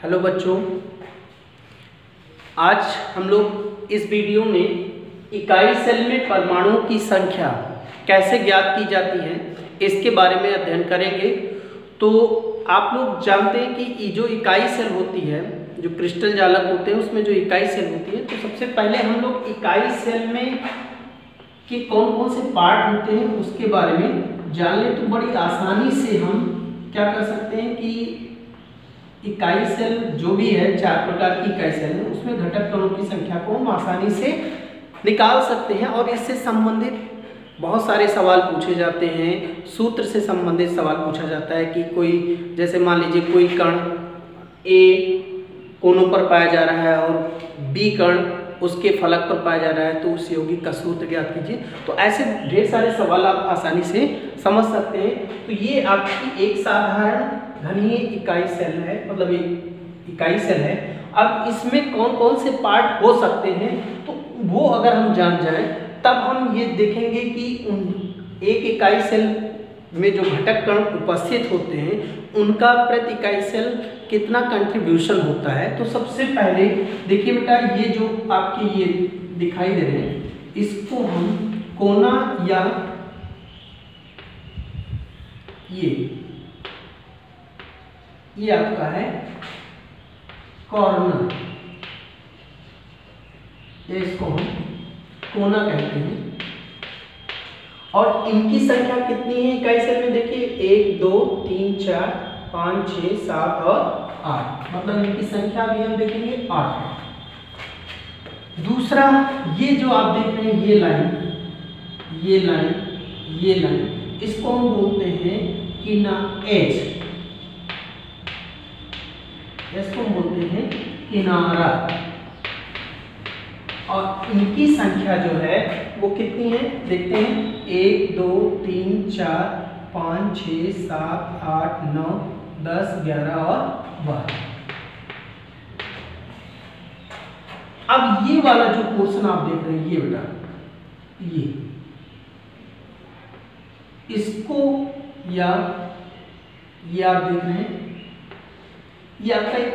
Hello बच्चों, आज हम लोग इस वीडियो में इकाई सेल में परमाणुओं की संख्या कैसे ज्ञात की जाती है इसके बारे में अध्ययन करेंगे। तो आप लोग जानते हैं कि ये जो इकाई सेल होती है, जो क्रिस्टल जालक होते हैं उसमें जो इकाई सेल होती है, तो सबसे पहले हम लोग इकाई सेल में कि कौन कौन से पार्ट होते हैं उसके बारे में जान लें तो बड़ी आसानी से हम क्या कर सकते हैं कि इकाई सेल जो भी है, 4 प्रकार की इकाई सेल है, उसमें घटक कणों की संख्या को हम आसानी से निकाल सकते हैं। और इससे संबंधित बहुत सारे सवाल पूछे जाते हैं, सूत्र से संबंधित सवाल पूछा जाता है कि कोई, जैसे मान लीजिए कोई कण ए कोनों पर पाया जा रहा है और बी कण उसके फलक पर पाया जा रहा है, तो उस यौगिक का सूत्र ज्ञात कीजिए। तो ऐसे ढेर सारे सवाल आप आसानी से समझ सकते हैं। तो ये आपकी एक साधारण घनीय इकाई सेल है, मतलब एक इकाई सेल है। अब इसमें कौन कौन से पार्ट हो सकते हैं, तो वो अगर हम जान जाएं तब हम ये देखेंगे कि एक इकाई सेल में जो घटक कण उपस्थित होते हैं उनका प्रति इकाई सेल कितना कंट्रीब्यूशन होता है। तो सबसे पहले देखिए बेटा, ये जो आपके ये दिखाई दे रहे हैं, इसको हम कोना या ये आपका है कॉर्नर, ये इसको हम कोना कहते हैं। और इनकी संख्या कितनी है इकाई सेल में, देखिए 1 2 3 4 5 6 7 और 8, मतलब इनकी संख्या भी हम देखेंगे 8 है। दूसरा, ये जो आप देख रहे हैं, ये लाइन, इसको हम बोलते हैं एज, इसको हम बोलते हैं किनारा। और इनकी संख्या जो है वो कितनी है, देखते हैं 1 2 3 4 5 6 7 8 9 10 11 और 12। अब ये वाला जो पोर्शन आप देख रहे हैं, ये बेटा, इसको या ये आप देख रहे हैं, ये आपका एक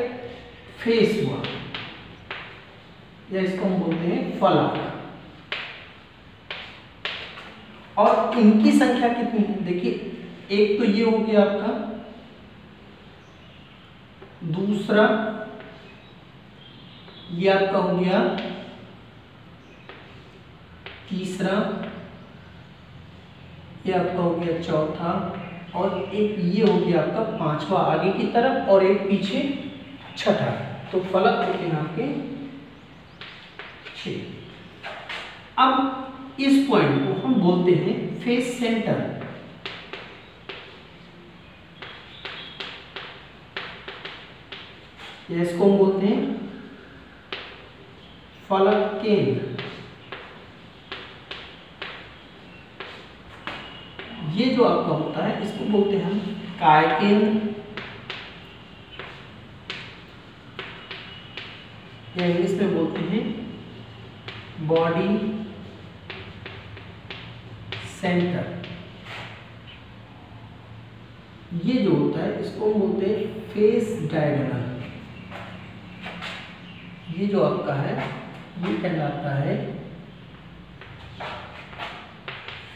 फेस हुआ, या इसको हम बोलते हैं फलक। और इनकी संख्या कितनी है, देखिए एक तो ये हो गया आपका, दूसरा ये आपका हो गया, तीसरा ये आपका हो गया, चौथा, और एक ये हो गया आपका 5वां आगे की तरफ और एक पीछे 6ठा। तो फलक होते हैं आपके 6। अब इस पॉइंट को हम बोलते हैं फेस सेंटर, या इसको हम बोलते हैं फलक केंद्र। ये जो आपका होता है इसको बोलते हैं हम काय केंद्र, या इंग्लिश में बोलते हैं बॉडी सेंटर। ये जो होता है इसको हम बोलते हैं फेस डायगोनल। ये जो आपका है ये कहलाता है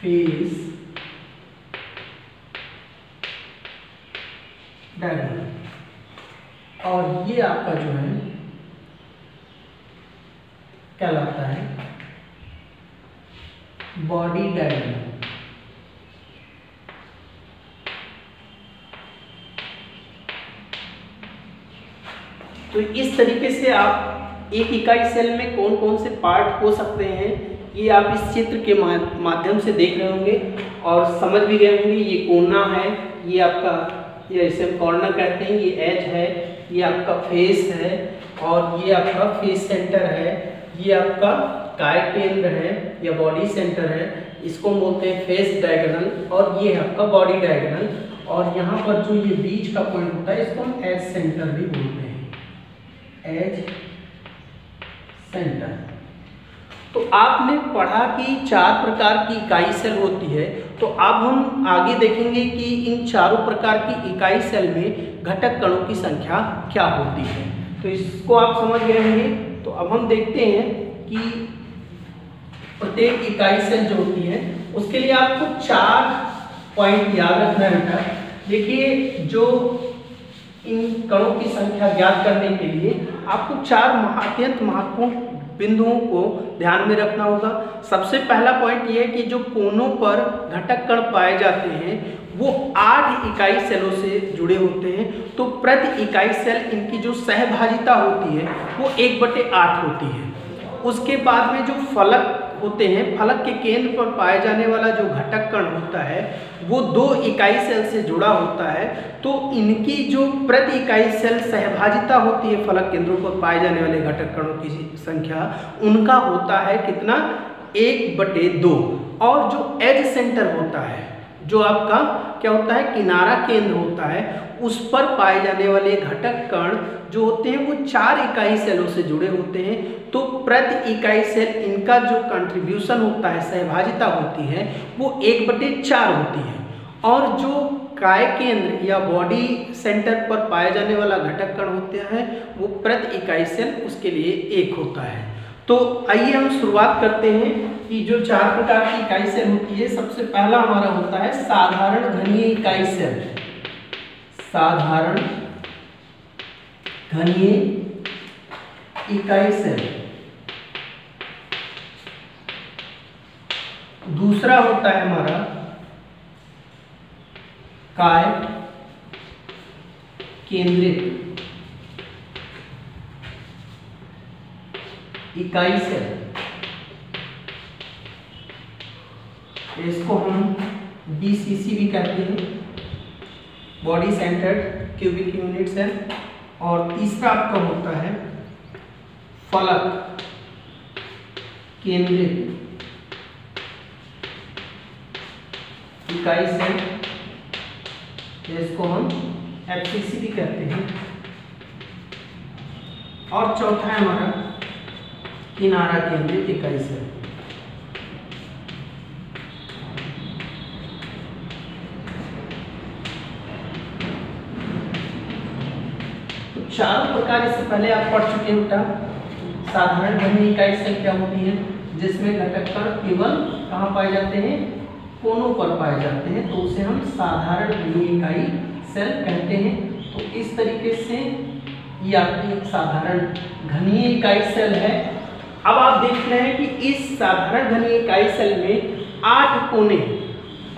फेस डायगोनल। और ये आपका जो है कहलाता है बॉडी डायगोनल। तो इस तरीके से आप एक इकाई सेल में कौन कौन से पार्ट हो सकते हैं ये आप इस चित्र के माध्यम से देख रहे होंगे और समझ भी गए होंगे। ये कोना है, ये आपका, ये इसे हम कॉर्नर कहते हैं, ये एज है, ये आपका फेस है, और ये आपका फेस सेंटर है, ये आपका काय केंद्र है या बॉडी सेंटर है, इसको हम बोलते हैं फेस डायगोनल, और ये है आपका बॉडी डायगोनल। और यहाँ पर जो ये बीच का पॉइंट होता है इसको हम एज सेंटर भी बोलते हैं, एज सेंटर। तो आपने पढ़ा कि 4 प्रकार की इकाई सेल होती है तो अब हम आगे देखेंगे कि इन चारों प्रकार की इकाई सेल में घटक कणों की संख्या क्या होती है। तो इसको आप समझ गए होंगे। तो अब हम देखते हैं कि प्रत्येक इकाई सेल जो होती है उसके लिए आपको 4 पॉइंट याद रखना है बेटा। देखिए, जो इन कणों की संख्या ज्ञात करने के लिए आपको 4 अत्यंत महत्वपूर्ण बिंदुओं को ध्यान में रखना होगा। सबसे पहला पॉइंट ये है कि जो कोनों पर घटक कण पाए जाते हैं वो 8 इकाई सेलों से जुड़े होते हैं। तो प्रति इकाई सेल इनकी जो सहभाजिता होती है वो 1/8 होती है। उसके बाद में जो फलक होते हैं, फलक के केंद्र पर पाए जाने वाला जो घटक कण होता है वो 2 इकाई सेल से जुड़ा होता है। तो इनकी जो प्रति इकाई सेल सहभाजिता होती है फलक केंद्रों पर पाए जाने वाले घटक कणों की संख्या, उनका होता है कितना, 1/2। और जो एज सेंटर होता है, जो आपका क्या होता है, किनारा केंद्र होता है, उस पर पाए जाने वाले घटक कण जो होते हैं वो 4 इकाई सेलों से जुड़े होते हैं। तो प्रति इकाई सेल इनका जो कंट्रीब्यूशन होता है, सहभाजिता होती है, वो 1/4 होती है। और जो काय केंद्र या बॉडी सेंटर पर पाए जाने वाला घटक कण होते हैं वो प्रति इकाई सेल उसके लिए 1 होता है। तो आइए हम शुरुआत करते हैं कि जो 4 प्रकार की इकाई सेल होती है। सबसे पहला हमारा होता है साधारण घनीय इकाई सेल। साधारण घनीय इकाई सेल। दूसरा होता है हमारा काय केंद्रित इकाई सेल। इसको हम BCC भी कहते हैं, body centred cubic unit cell. और तीसरा आपका होता है फलक केंद्रित इकाई सेल, इसको हम FCC भी कहते हैं। और चौथा है हमारा किनारा केंद्रित इकाई सेल। तो चारों प्रकार इससे पहले आप पढ़ चुके हैं बेटा। साधारण घनीय इकाई सेल क्या होती है, जिसमें घटक कण केवल कहाँ पाए जाते हैं, कोनों पर पाए जाते हैं, तो उसे हम साधारण घनीय इकाई सेल कहते हैं। तो इस तरीके से ये आपकी एक साधारण घनीय इकाई सेल है। अब आप देख रहे हैं कि इस साधारण घनीय इकाई सेल में 8 कोने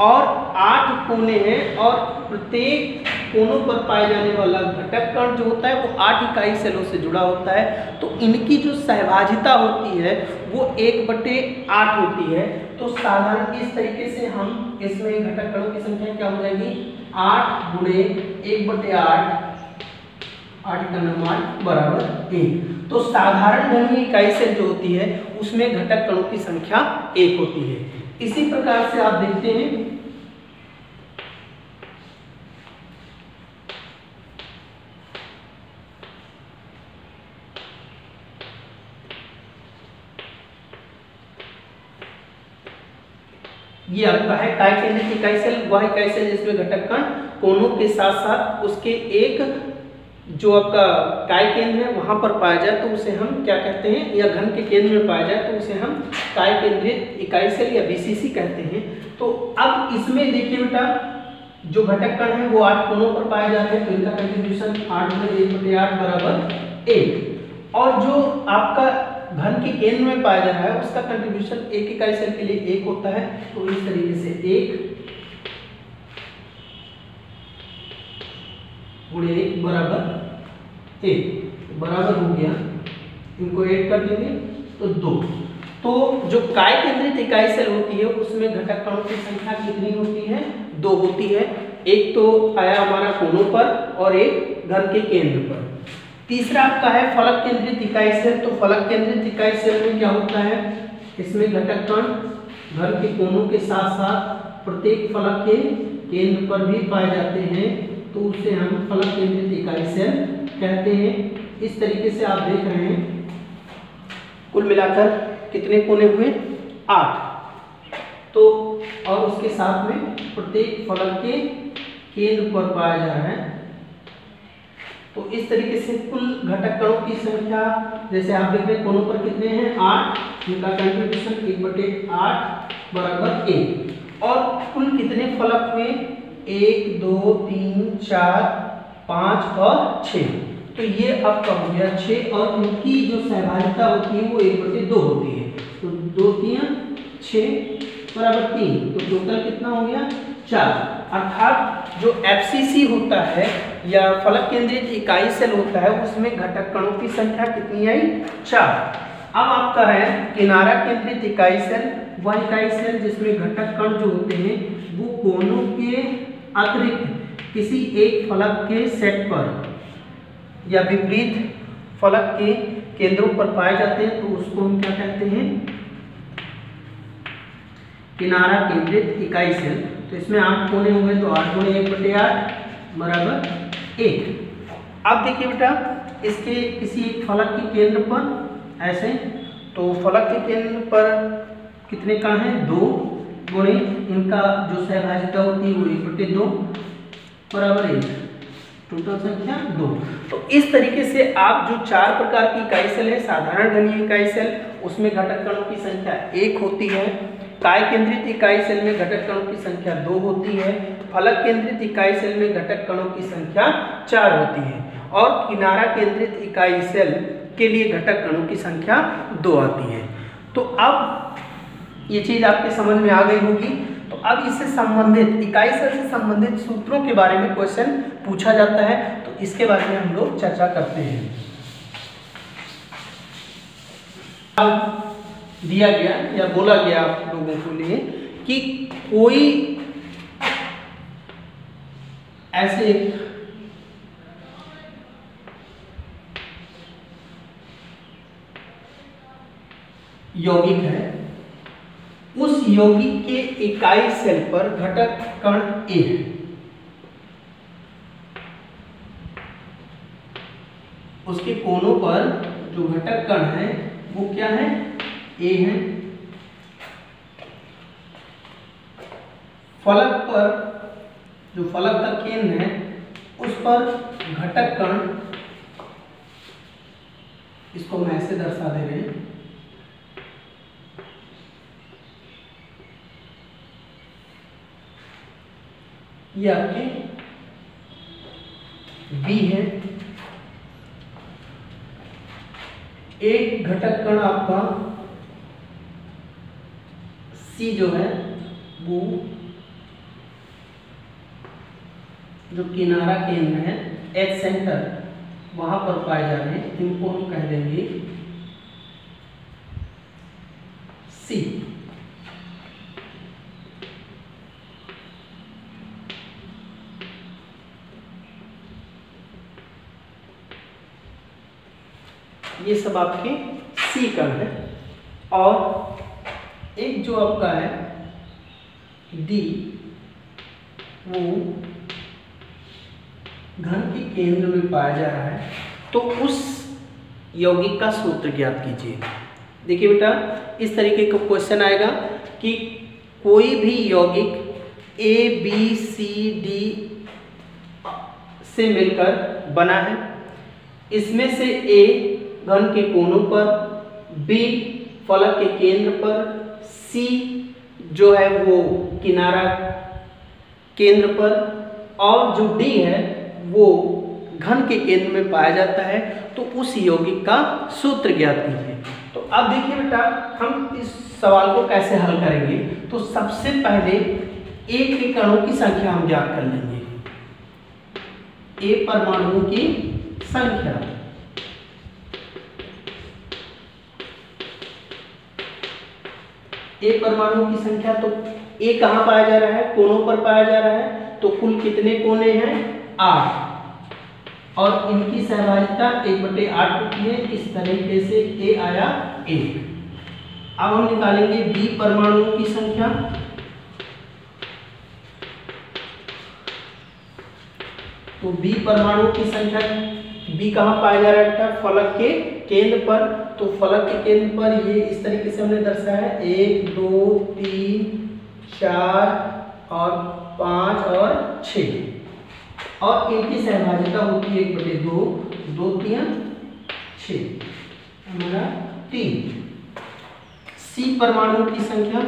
और 8 कोने हैं और प्रत्येक कोनों पर पाए जाने वाला घटक कण जो होता है वो 8 इकाई सेलों से जुड़ा होता है। तो इनकी जो सहभाजिता होती है वो 1/8 होती है। तो साधारण इस तरीके से हम इसमें घटक कणों की संख्या क्या हो जाएगी, 8 गुणे 1/8, 8 का नाम 8 बराबर 1। तो साधारण घनीय इकाई सेल जो होती है उसमें घटक कणों की संख्या 1 होती है। इसी प्रकार से आप देखते हैं ये आपका है काय केंद्रित इकाई सेल। वह इकाई सेल जिसमें घटक कण कोनों के साथ साथ उसके एक जो आपका काय केंद्र है वहां पर पाया जाए तो उसे हम क्या कहते हैं, या घन के केंद्र में पाया जाए तो उसे हम काय केंद्रित इकाई सेल या BCC कहते हैं। तो अब इसमें देखिए बेटा, जो घटक कण है वो 8 कोनों पर पाए जाते हैं, तो इनका कंट्रीब्यूशन 8 गुणे 1/8 बराबर 1। और जो आपका घन के केंद्र में पाया जा रहा है उसका कंट्रीब्यूशन एक इकाई सेल के लिए 1 होता है। तो इस तरीके से 1 गुणे 1 बराबर 1 बराबर हो गया, इनको ऐड कर देंगे तो 2। तो जो काय केंद्रित इकाई सेल होती है उसमें घटक कणों की संख्या कितनी होती है, 2 होती है। एक तो आया हमारा कोनों पर और एक घन के केंद्र पर। तीसरा आपका है फलक केंद्रित इकाई सेल। तो फलक केंद्रित इकाई सेल में क्या होता है, इसमें घटक कण घर के कोनों के साथ साथ प्रत्येक फलक के केंद्र पर भी पाए जाते हैं, तो उसे हम फलक केंद्रित इकाई सेल कहते हैं। इस तरीके से आप देख रहे हैं कुल मिलाकर कितने कोने हुए, 8। तो और उसके साथ में प्रत्येक फलक के केंद्र पर पाया जा रहा है। तो इस तरीके से कुल घटक कणों की संख्या जैसे आप देख रहे हैं कोनों पर कितने हैं 8, इनका कंट्रीब्यूशन 1/8 बराबर 1। और कुल कितने फलक हुए 1 2 3 4 5 और 6। तो ये आपका हो गया 6 और इनकी जो सहभागिता होती है वो 1/2 होती है। तो 2 3 6 बराबर 3, तो टोटल कितना हो गया 4। अर्थात जो FCC होता है या फलक केंद्रित इकाई सेल होता है उसमें घटक कणों की संख्या कितनी आई 4। अब आपका है किनारा केंद्रित इकाई सेल, वह इकाई सेल जिसमें घटक कण जो होते हैं वो कोनों के अतिरिक्त किसी एक फलक के सेट पर या विपरीत फलक के केंद्रों पर पाए जाते हैं, तो उसको हम क्या कहते हैं किनारा केंद्रित इकाई सेल। तो इसमें 8 कोने हुए तो 8 गुणे 1/8 बराबर 1। अब देखिए बेटा इसके किसी एक फलक के केंद्र पर ऐसे, तो फलक के केंद्र पर कितने कण हैं 2 गुणे इनका जो सहभागिता होती है वो 1/2 बराबर 1, टोटल संख्या 2। तो इस तरीके से आप जो 4 प्रकार की इकाई सेल है, साधारण घनीय इकाई सेल उसमें घटक कणों की संख्या 1 होती है, काय केंद्रित इकाई सेल में घटक कणों की संख्या 2 होती है, फलक केंद्रित इकाई सेल में घटक कणों की संख्या 4 होती है और किनारा केंद्रित इकाई सेल के लिए घटक कणों की संख्या 2 आती है। तो अब ये चीज आपके समझ में आ गई होगी। तो अब इससे संबंधित इकाई सेल से संबंधित सूत्रों के बारे में क्वेश्चन पूछा जाता है, तो इसके बारे में हम लोग चर्चा करते हैं। अब दिया गया या बोला गया आप लोगों के लिए कि कोई ऐसे यौगिक है, उस यौगिक के इकाई सेल पर घटक कण A है। उसके कोनों पर जो घटक कण है वो क्या है A है। फलक पर जो फलक का केंद्र है उस पर घटक कण, इसको हम ऐसे दर्शा दे रहे हैं, ये आपके B है। एक घटक कण आपका C जो है वो जो किनारा केंद्र है H सेंटर वहां पर पाए जा रहे हैं, इनको हम कह देंगे C। ये सब आपके C कण है। और एक जो आपका है D वो घन के केंद्र में पाया जा रहा है। तो उस यौगिक का सूत्र ज्ञात कीजिए। देखिए बेटा इस तरीके का क्वेश्चन आएगा कि कोई भी यौगिक A B C D से मिलकर बना है। इसमें से A घन के कोनों पर, B फलक के केंद्र पर, C जो है वो किनारा केंद्र पर और जो D है वो घन के केंद्र में पाया जाता है। तो उस यौगिक का सूत्र ज्ञात कीजिए। तो अब देखिए बेटा हम इस सवाल को कैसे हल करेंगे। तो सबसे पहले A के कणों की संख्या हम ज्ञात कर लेंगे। A परमाणुओं की संख्या, A परमाणुओं की संख्या, तो A कहाँ पाया जा रहा है कोनों पर पाया जा रहा है। तो कुल कितने कोने हैं 8 और इनकी सहभागिता 1/8 होती है। इस तरीके से A आया 1। अब हम निकालेंगे B परमाणुओं की संख्या। तो B परमाणुओं की संख्या, B कहाँ पाया जा रहा है बेटा फलक के केंद्र पर। तो फलक के केंद्र पर ये इस तरीके से हमने दर्शाया है 1 2 3 4 और 5 और 6 और इनकी सहभाजिता होती है 1/2, 2 3 6, हमारा 3। C परमाणुओं की संख्या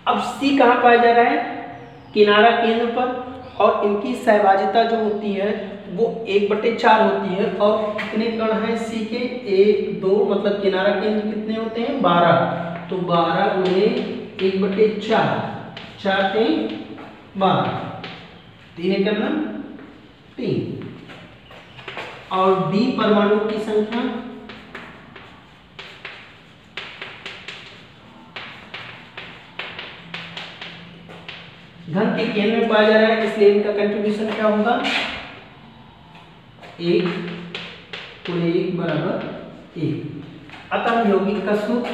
अब C कहाँ पाया जा रहा है? किनारा केंद्र पर, और इनकी सहभाजिता जो होती है वो 1/4 होती है। और कितने कण हैं C के? 1 2, मतलब किनारा केंद्र कितने होते हैं? 12। तो 12 गुणे 1/4, 4 3 12, 3 करना 3। और D परमाणु की संख्या घन के केंद्र में पाया जा रहा है, इसलिए इनका कंट्रीब्यूशन क्या होगा? 1 गुणे 1 बराबर 1। अतः यौगिक का सूत्र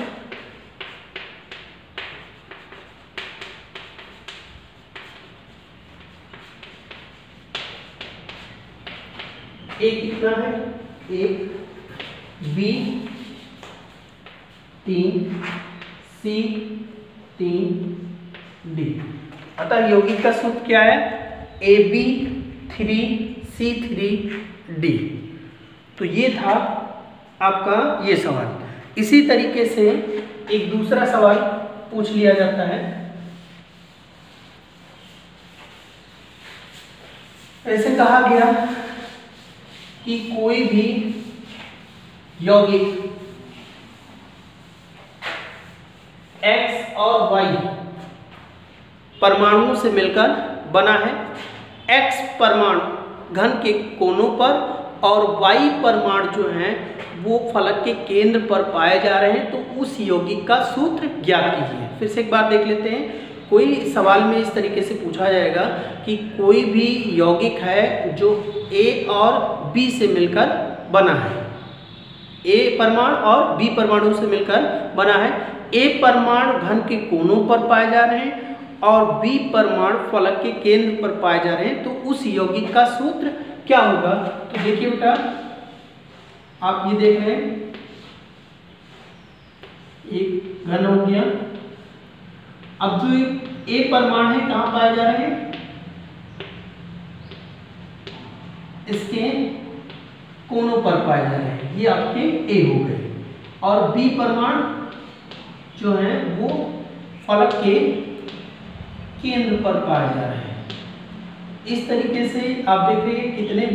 A कितना है? 1, B 3, C 3, D। अतः यौगिक का सूत्र क्या है? AB3C3D। तो ये था आपका ये सवाल। इसी तरीके से एक दूसरा सवाल पूछ लिया जाता है। ऐसे कहा गया कि कोई भी यौगिक X और Y परमाणुओं से मिलकर बना है। X परमाणु घन के कोनों पर और Y परमाणु जो हैं वो फलक के केंद्र पर पाए जा रहे हैं। तो उस यौगिक का सूत्र ज्ञात कीजिए। फिर से एक बार देख लेते हैं। कोई सवाल में इस तरीके से पूछा जाएगा कि कोई भी यौगिक है जो A और B से मिलकर बना है, A परमाणु और B परमाणु से मिलकर बना है। A परमाणु घन के कोनों पर पाए जा रहे हैं और B परमाणु फलक के केंद्र पर पाए जा रहे हैं। तो उस यौगिक का सूत्र क्या होगा? तो देखिए बेटा, आप ये देख रहे हैं, एक घन हो गया। अब जो A परमाणु है कहाँ पाए जा रहे हैं? इसके कोनों पर पाए जा रहे हैं, ये आपके A हो गए। और B परमाणु जो है वो फलक के केंद्र पर पाए जा रहे हैं। इस तरीके से आप देख रहे हैं कितने।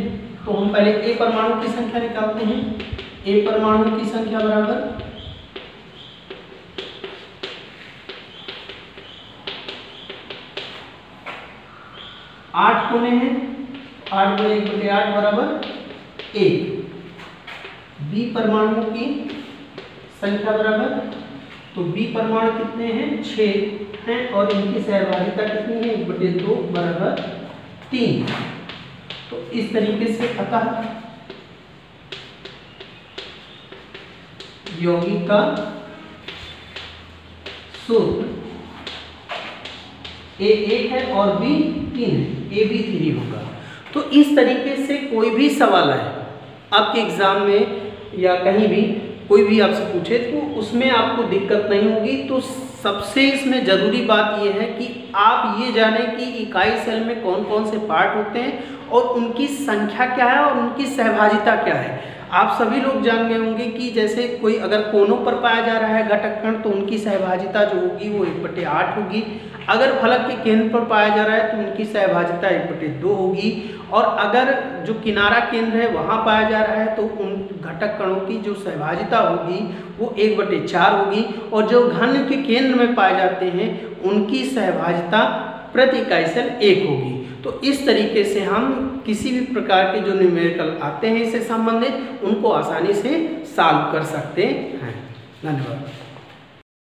तो हम पहले A परमाणु की संख्या निकालते हैं। A परमाणु की संख्या बराबर 8 कोने हैं, 8 गुणे 1/8 बराबर 1। B परमाणुओं की संख्या बराबर, तो B परमाणु कितने हैं? 6 हैं और इनकी सहभागिता कितनी है? 1/2 बराबर 3। तो इस तरीके से अतः यौगिक का सूत्र A 1 है और B 3 है, AB 3 होगा। तो इस तरीके से कोई भी सवाल आए आपके एग्जाम में या कहीं भी, कोई भी आपसे पूछे तो उसमें आपको दिक्कत नहीं होगी। तो सबसे इसमें ज़रूरी बात यह है कि आप ये जानें कि इकाई सेल में कौन कौन से पार्ट होते हैं और उनकी संख्या क्या है और उनकी सहभाजिता क्या है। आप सभी लोग जान गए होंगे कि जैसे कोई अगर कोनों पर पाया जा रहा है घटक कण तो उनकी सहभाजिता जो होगी वो 1/8 होगी। अगर फलक के केंद्र पर पाया जा रहा है तो उनकी सहभाजिता 1/2 होगी। और अगर जो किनारा केंद्र है वहाँ पाया जा रहा है तो उन घटक कणों की जो सहभाजिता होगी वो 1/4 होगी। और जो घन के केंद्र में पाए जाते हैं उनकी सहभाजिता प्रति इकाई सेल 1 होगी। तो इस तरीके से हम किसी भी प्रकार के जो न्यूमेरिकल आते हैं इससे संबंधित उनको आसानी से सॉल्व कर सकते हैं। धन्यवाद।